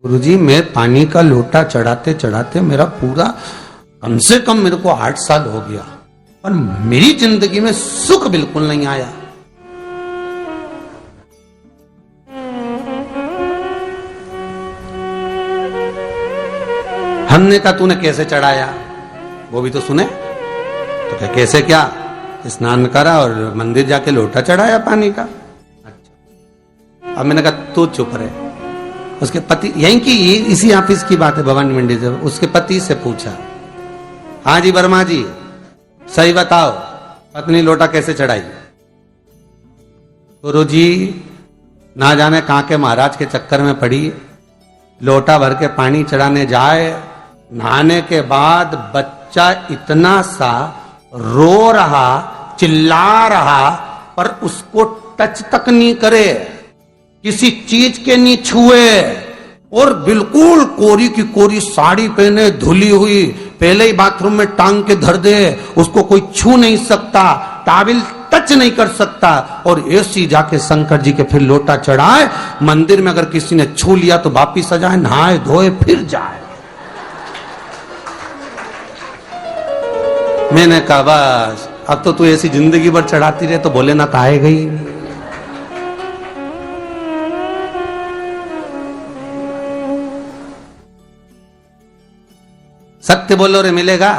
गुरुजी मैं पानी का लोटा चढ़ाते चढ़ाते मेरा पूरा कम से कम मेरे को 8 साल हो गया, पर मेरी जिंदगी में सुख बिल्कुल नहीं आया। हमने कहा तूने कैसे चढ़ाया, वो भी तो सुने। तो क्या कैसे, क्या स्नान करा और मंदिर जाके लोटा चढ़ाया पानी का। अच्छा, अब मैंने कहा तू चुप रहे। उसके पति, यहीं की इसी ऑफिस की बात है, भवानी मंडी से, उसके पति से पूछा, हाँ जी वर्मा जी सही बताओ पत्नी लोटा कैसे चढ़ाई। गुरुजी ना जाने कहां के महाराज के चक्कर में पड़ी, लोटा भर के पानी चढ़ाने जाए, नहाने के बाद बच्चा इतना सा रो रहा, चिल्ला रहा, पर उसको टच तक नहीं करे, किसी चीज के नहीं छुए, और बिल्कुल कोरी की कोरी साड़ी पहने, धुली हुई, पहले ही बाथरूम में टांग के धर दे, उसको कोई छू नहीं सकता, टाविल टच नहीं कर सकता, और ऐसी जाके शंकर जी के फिर लोटा चढ़ाए। मंदिर में अगर किसी ने छू लिया तो वापिस आ जाए, नहाए धोए फिर जाए। मैंने कहा बस अब तो तू ऐसी जिंदगी भर चढ़ाती रहे तो भोलेनाथ आएगा ही। सत्य बोलो रे मिलेगा।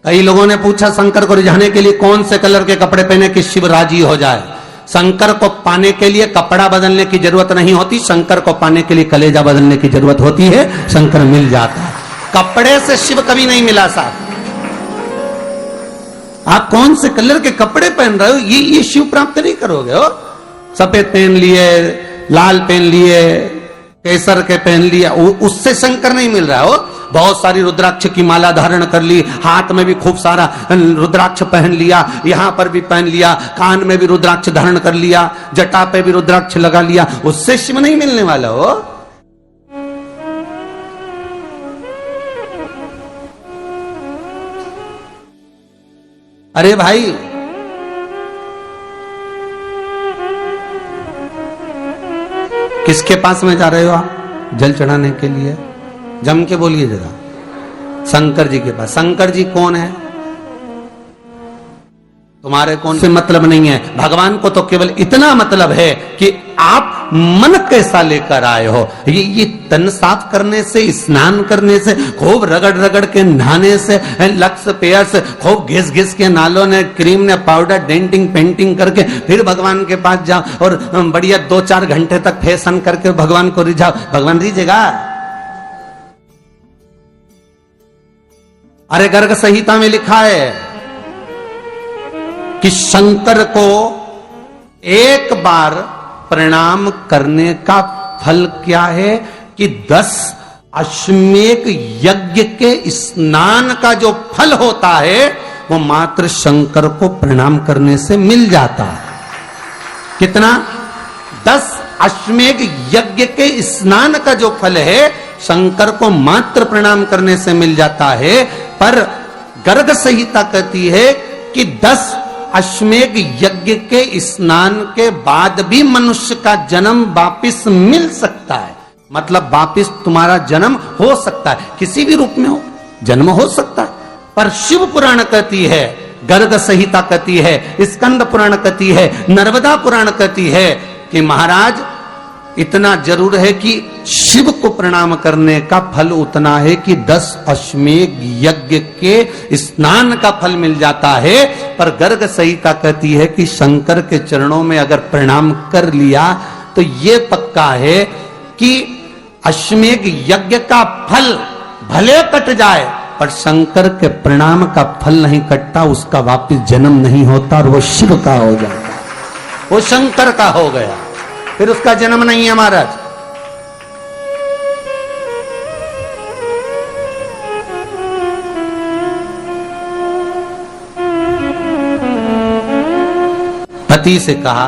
कई लोगों ने पूछा शंकर को रिझाने के लिए कौन से कलर के कपड़े पहने कि शिव राजी हो जाए। शंकर को पाने के लिए कपड़ा बदलने की जरूरत नहीं होती, शंकर को पाने के लिए कलेजा बदलने की जरूरत होती है, शंकर मिल जाता है। कपड़े से शिव कभी नहीं मिला साहब। आप कौन से कलर के कपड़े पहन रहे हो, ये शिव प्राप्त नहीं करोगे हो। सफेद पहन लिए, लाल पहन लिए, केसर के पहन लिया, उससे शंकर नहीं मिल रहा हो। बहुत सारी रुद्राक्ष की माला धारण कर ली, हाथ में भी खूब सारा रुद्राक्ष पहन लिया, यहां पर भी पहन लिया, कान में भी रुद्राक्ष धारण कर लिया, जटा पे भी रुद्राक्ष लगा लिया, उससे शिव नहीं मिलने वाला हो। अरे भाई किसके पास में जा रहे हो आप जल चढ़ाने के लिए? जम के बोलिए जरा। शंकर जी के पास। शंकर जी कौन है? तुम्हारे कौन से मतलब नहीं है। भगवान को तो केवल इतना मतलब है कि आप मन कैसा लेकर आए हो। ये तन साफ करने से, स्नान करने से, खूब रगड़ रगड़ के नहाने से, लक्स पेयर से, खूब घिस घिस के नालों ने, क्रीम ने, पाउडर, डेंटिंग पेंटिंग करके फिर भगवान के पास जाओ और बढ़िया 2-4 घंटे तक फैशन करके भगवान को रिझाओ, भगवान रिझेगा? अरे गर्ग संहिता में लिखा है कि शंकर को एक बार प्रणाम करने का फल क्या है कि 10 अश्वमेध यज्ञ के स्नान का जो फल होता है वो मात्र शंकर को प्रणाम करने से मिल जाता है। कितना? 10 अश्वमेध यज्ञ के स्नान का जो फल है शंकर को मात्र प्रणाम करने से मिल जाता है। पर गर्ग संहिता कहती है कि 10 अश्वमेध यज्ञ के स्नान के बाद भी मनुष्य का जन्म वापिस मिल सकता है। मतलब वापिस तुम्हारा जन्म हो सकता है, किसी भी रूप में हो जन्म हो सकता है। पर शिव पुराण कहती है, गर्ग संहिता कहती है, स्कंद पुराण कहती है, नर्मदा पुराण कहती है कि महाराज इतना जरूर है कि शिव को प्रणाम करने का फल उतना है कि 10 अश्वमेध यज्ञ के स्नान का फल मिल जाता है। पर गर्ग संहिता कहती है कि शंकर के चरणों में अगर प्रणाम कर लिया तो ये पक्का है कि अश्वमेध यज्ञ का फल भले कट जाए पर शंकर के प्रणाम का फल नहीं कटता, उसका वापिस जन्म नहीं होता और वो शिव का हो जाता, वो शंकर का हो गया, फिर उसका जन्म नहीं है महाराज। पति से कहा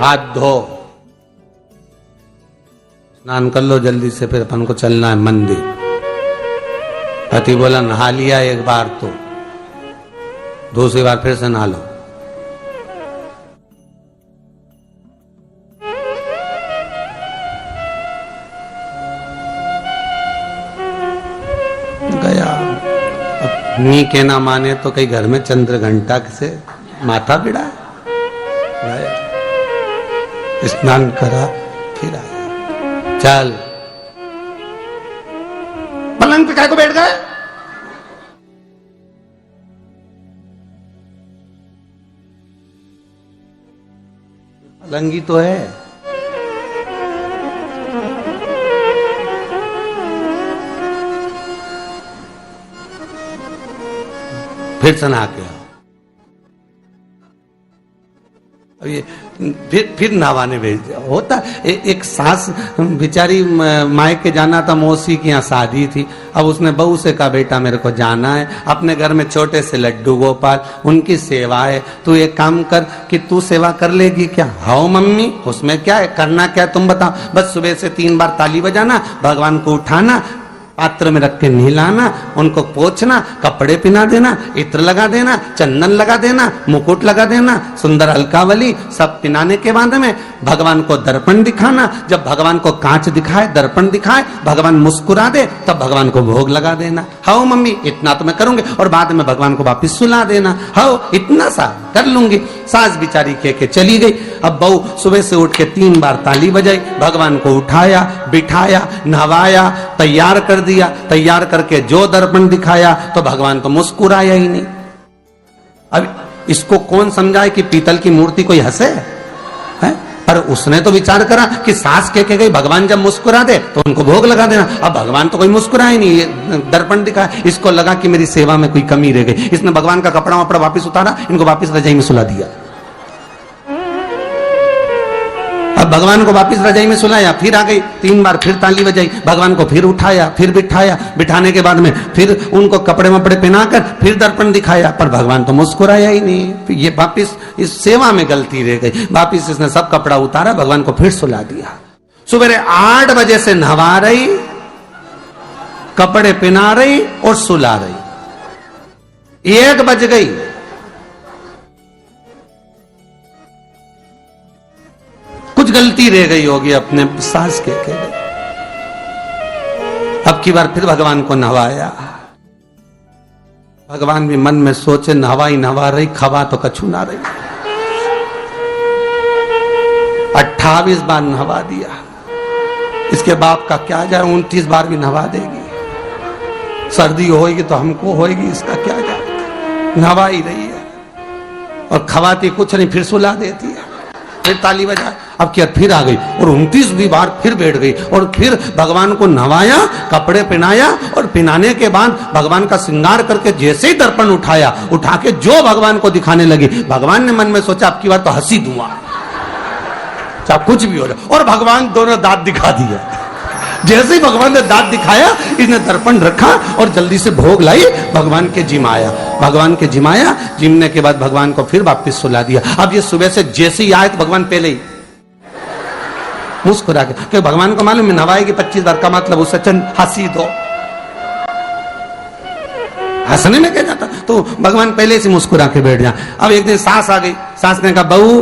हाथ धो, स्नान कर लो जल्दी से, फिर अपन को चलना है मंदिर। पति बोला नहा लिया एक बार तो दूसरी बार फिर से नहा लो। नी के ना माने तो कई घर में चंद्र घंटा से माथा बिड़ा है। स्नान करा फिर आया, चल पलंग पे काय को बैठ गए। पलंगी तो है, फिर से नहा के आओ। अब ये फिर नहाने भेज दिया। होता एक सास बेचारी मायके जाना था, मौसी की यहाँ शादी थी। अब उसने बहू से कहा बेटा मेरे को जाना है, अपने घर में छोटे से लड्डू गोपाल, उनकी सेवा है, तू एक काम कर कि तू सेवा कर लेगी क्या। हाँ मम्मी, उसमें क्या है, करना क्या है तुम बताओ। बस सुबह से 3 बार ताली बजाना, भगवान को उठाना, पात्र में रख के नहलाना, उनको पोंछना, कपड़े पहना देना, इत्र लगा देना, चंदन लगा देना, मुकुट लगा देना, सुंदर अलकावली सब पहनाने के बाद में भगवान को दर्पण दिखाना। जब भगवान को कांच दिखाए, दर्पण दिखाए, भगवान मुस्कुरा दे, तब भगवान को भोग लगा देना। हाँ मम्मी इतना तो मैं करूंगी, और बाद में भगवान को वापिस सुला देना। हाँ इतना सा कर लूंगी। सास बिचारी कह के चली गई। अब बहू सुबह से उठ के 3 बार ताली बजाई, भगवान को उठाया, बिठाया, नहवाया, तैयार कर दिया। तैयार करके जो दर्पण दिखाया तो भगवान तो मुस्कुराया ही नहीं। अब इसको कौन समझाए कि पीतल की मूर्ति कोई हंसे है? पर उसने तो विचार करा कि सास कह के गई भगवान जब मुस्कुरा दे तो उनको भोग लगा देना। अब भगवान तो कोई मुस्कुराए नहीं, दर्पण दिखाया। इसको लगा कि मेरी सेवा में कोई कमी रह गई। इसने भगवान का कपड़ा वपड़ा वापिस उतारा, इनको वापिस रजाई में सुला दिया। अब भगवान को वापिस रजाई में सुलाया, फिर आ गई, 3 बार फिर ताली बजाई, भगवान को फिर उठाया, फिर बिठाया, बिठाने के बाद में फिर उनको कपड़े वपड़े पहनाकर फिर दर्पण दिखाया, पर भगवान तो मुस्कुराया ही नहीं। ये वापिस इस सेवा में गलती रह गई। वापिस इसने सब कपड़ा उतारा, भगवान को फिर सुला दिया। सुबह 8 बजे से नहवा रही, कपड़े पहना रही और सुला रही। 1 बज गई। कुछ गलती रह गई होगी अपने सास के गई। अब की बार फिर भगवान को नहवाया। भगवान भी मन में सोचे नहवाई नहवा रही, खवा तो कछु ना रही। 28 बार नहवा दिया। इसके बाप का क्या जाए, 29 बार भी नहवा देगी। सर्दी होगी तो हमको होगी, इसका क्या जाए। नहवा ही रही है और खवाती कुछ नहीं, फिर सुला देती है, फिर ताली बजा। अब क्या फिर आ गई और 29वीं बार फिर बैठ गई और फिर भगवान को नहवाया, कपड़े पहनाया, और पहनाने के बाद भगवान का श्रृंगार करके जैसे ही दर्पण उठाया, उठा के जो भगवान को दिखाने लगी, भगवान ने मन में सोचा अब की बार तो हंसी दूंगा, चाहे कुछ भी हो जाए। और भगवान दोनों दांत दिखा दिए। जैसे ही भगवान ने दांत दिखाया, इसने दर्पण रखा और जल्दी से भोग लाई, भगवान के जिमाया। भगवान के जिमाया, जिमने के बाद भगवान को फिर वापस सुला दिया। अब ये सुबह से जैसे ही आए तो भगवान पहले ही मुस्कुरा के, क्योंकि भगवान को मालूम है नवाएगी 25 बार का मतलब उससे चंद हंसी दो, हंसने में क्या जाता, तो भगवान पहले से मुस्कुरा के बैठ जाए। अब एक दिन सास आ गई। सास ने कहा बहू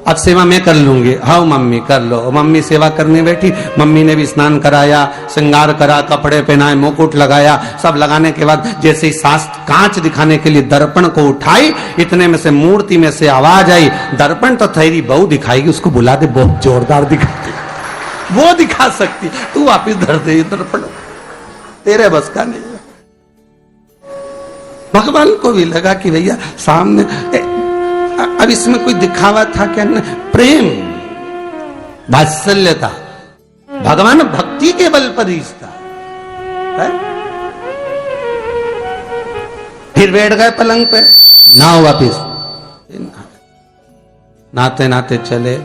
अब सेवा मैं कर लूंगी। हाँ मम्मी कर लो। मम्मी सेवा करने बैठी। मम्मी ने भी स्नान कराया, श्रृंगार करा, कपड़े पहनाए, मुकुट लगाया। सब लगाने के बाद जैसे ही सास कांच दिखाने के लिए दर्पण को उठाई, इतने में से मूर्ति में से आवाज आई, दर्पण तो तेरी बहू दिखाएगी, उसको बुला दे, बहुत जोरदार दिखाती, वो दिखा सकती, तू वापिस धर दे दर्पण, तेरे बस का नहीं। भगवान को भी लगा कि भैया सामने, अब इसमें कोई दिखावा था क्या, प्रेम वात्सल्य था। भगवान भक्ति के बल पर ही था। फिर बैठ गए पलंग पे, नाव वापिस, नाते नाते चले,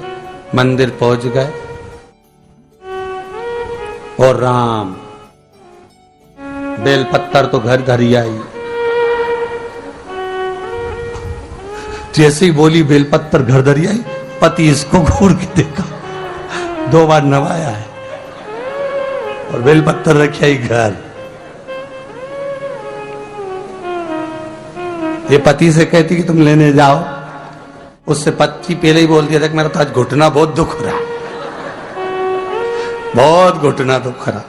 मंदिर पहुंच गए और राम बेलपत्तर तो घर धरी आई। जैसे ही बोली बेलपत्तर घर धरी आई, पति इसको घूर के देखा, 2 बार नवाया है और बेलपत्तर रखी आई घर। ये पति से कहती कि तुम लेने जाओ, उससे पति पहले ही बोल दिया था कि मेरा तो आज घुटना बहुत दुख रहा, बहुत घुटना दुख रहा।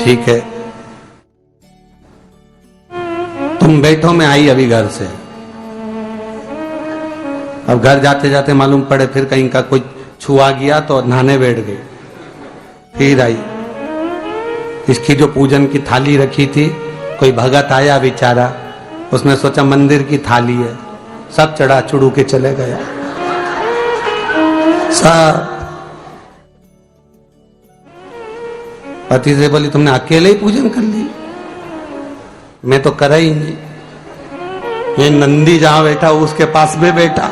ठीक है, तुम बैठो, मैं आई अभी घर से। अब घर जाते जाते मालूम पड़े फिर कहीं का कोई छुआ गया तो नहाने बैठ गई। फिर आई, इसकी जो पूजन की थाली रखी थी, कोई भगत आया बेचारा, उसने सोचा मंदिर की थाली है, सब चढ़ा चुड़ू के चले गया सब। पति से बोली तुमने अकेले ही पूजन कर ली, मैं तो करा ही नहीं। ये नंदी जहां बैठा उसके पास में बैठा,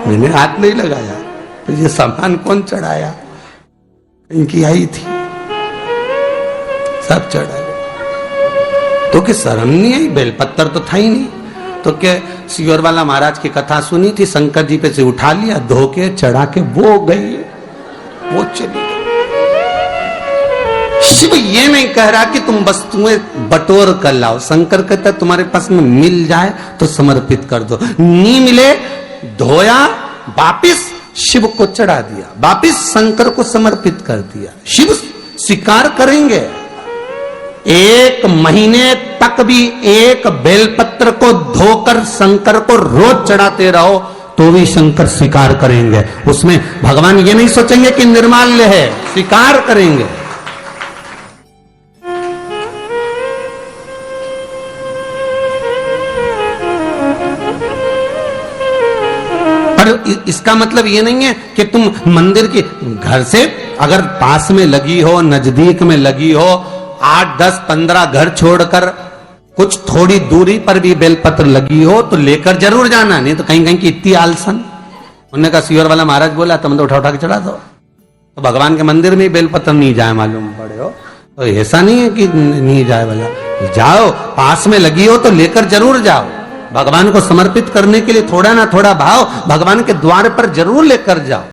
मैंने हाथ नहीं लगाया। तो ये सामान कौन चढ़ाया? इनकी आई थी, सब चढ़ाया। तो कि शर्म नहीं आई? बेलपत्तर तो था ही नहीं। तो क्या सियोर वाला महाराज की कथा सुनी थी, शंकर जी पे से उठा लिया, धो के चढ़ा के वो गई, वो चली। शिव ये नहीं कह रहा कि तुम वस्तुएं बटोर कर लाओ। शंकर कहता तुम्हारे पास में मिल जाए तो समर्पित कर दो, नहीं मिले धोया, वापिस शिव को चढ़ा दिया, वापिस शंकर को समर्पित कर दिया। शिव स्वीकार करेंगे। 1 महीने तक भी एक बेलपत्र को धोकर शंकर को रोज चढ़ाते रहो तो भी शंकर स्वीकार करेंगे। उसमें भगवान ये नहीं सोचेंगे कि निर्माल्य है, स्वीकार करेंगे। इसका मतलब ये नहीं है कि तुम मंदिर के घर से अगर पास में लगी हो, नजदीक में लगी हो, 8, 10, 15 घर छोड़कर कुछ थोड़ी दूरी पर भी बेलपत्र लगी हो तो लेकर जरूर जाना। नहीं तो कहीं कहीं की इतनी आलसन। उन्होंने कहा सियोर वाला महाराज बोला तुम तो उठा उठा के चढ़ा दो। तो भगवान के मंदिर में बेलपत्र नहीं जाए मालूम पड़े हो, तो ऐसा नहीं है कि नहीं जाए वाला, जाओ, पास में लगी हो तो लेकर जरूर जाओ। भगवान को समर्पित करने के लिए थोड़ा ना थोड़ा भाव भगवान के द्वार पर जरूर लेकर जाओ।